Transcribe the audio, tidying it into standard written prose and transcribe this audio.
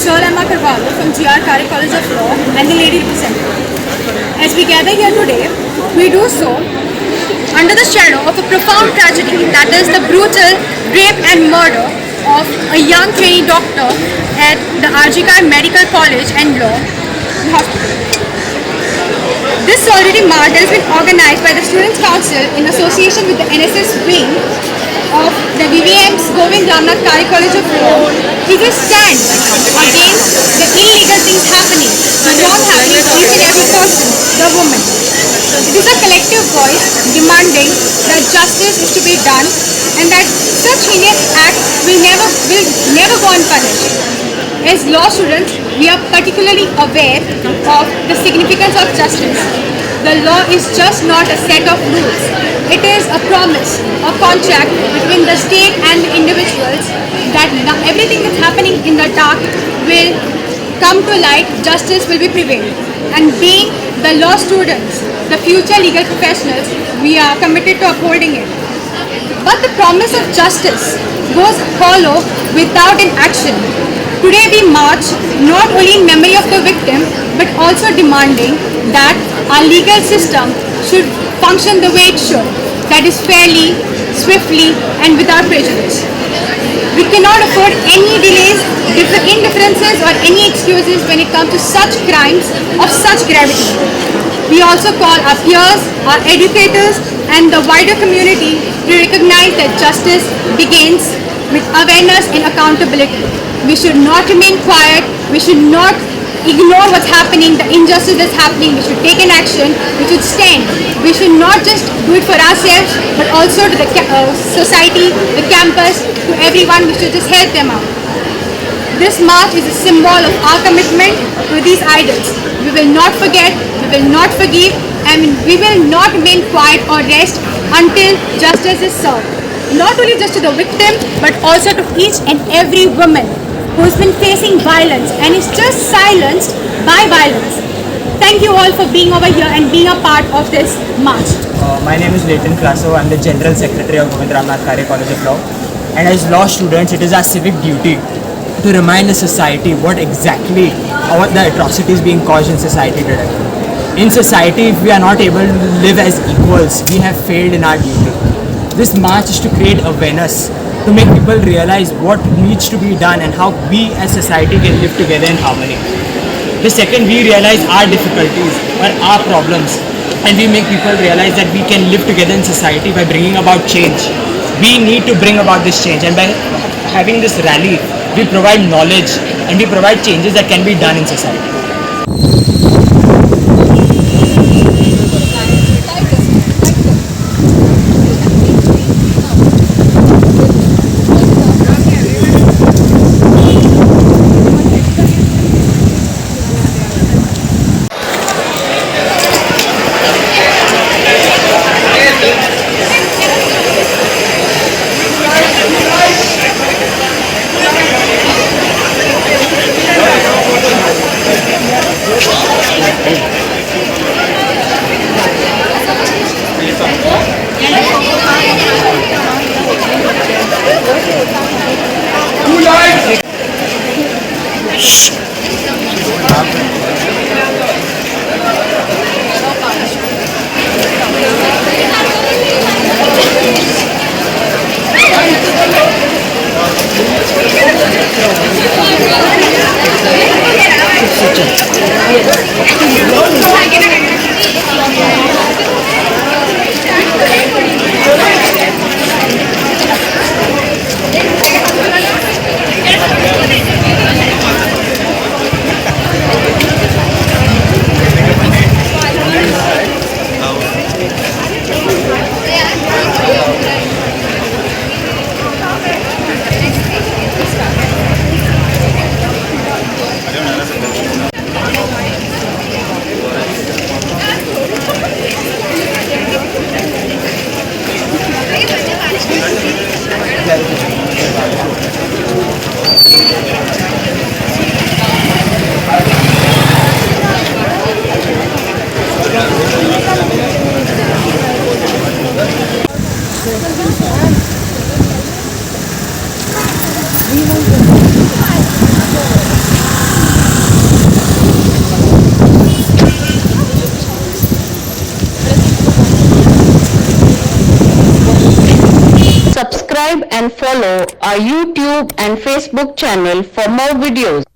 Sir Emma Carvalho from GR Kare College of Law and the lady representative. As we gather here today, we do so under the shadow of a profound tragedy, that is the brutal rape and murder of a young trainee doctor at the RGK Medical College and Law Hospital. This solidarity march has been organized by the Students' Council in association with the NSS wing of the VVM's Govind Ramnath Kare College of Law. We just stand against the illegal things happening, the wrong happening to each and every person, the woman. It is a collective voice demanding that justice is to be done and that such heinous acts will never go unpunished. As law students, we are particularly aware of the significance of justice. The law is just not a set of rules. It is a promise, a contract between the state and the individuals that everything that's happening in the dark will come to light, justice will be prevailed. And being the law students, the future legal professionals, we are committed to upholding it. But the promise of justice goes hollow without an action. Today we march not only in memory of the victim, but also demanding that our legal system should function the way it should, that is fairly, swiftly and without prejudice. We cannot afford any delays, indifferences or any excuses when it comes to such crimes of such gravity. We also call our peers, our educators and the wider community to recognize that justice begins with awareness and accountability. We should not remain quiet, we should not ignore what's happening, the injustice that's happening. We should take an action, we should stand. We should not just do it for ourselves, but also to the society, the campus, to everyone. We should just help them out. This march is a symbol of our commitment to these idols. We will not forget, we will not forgive, and we will not remain quiet or rest until justice is served. Not only just to the victim, but also to each and every woman who has been facing violence and is just silenced by violence. Thank you all for being over here and being a part of this march. My name is Leighton Classo. I'm the General Secretary of Govind Ramnath Kare College of Law. And as law students, it is our civic duty to remind the society what the atrocities being caused in society today. In society, if we are not able to live as equals, we have failed in our duty. This march is to create awareness, to make people realize what needs to be done and how we as society can live together in harmony. The second we realize our difficulties or our problems, and we make people realize that we can live together in society by bringing about change. We need to bring about this change, and by having this rally, we provide knowledge and we provide changes that can be done in society. Subscribe and follow our YouTube and Facebook channel for more videos.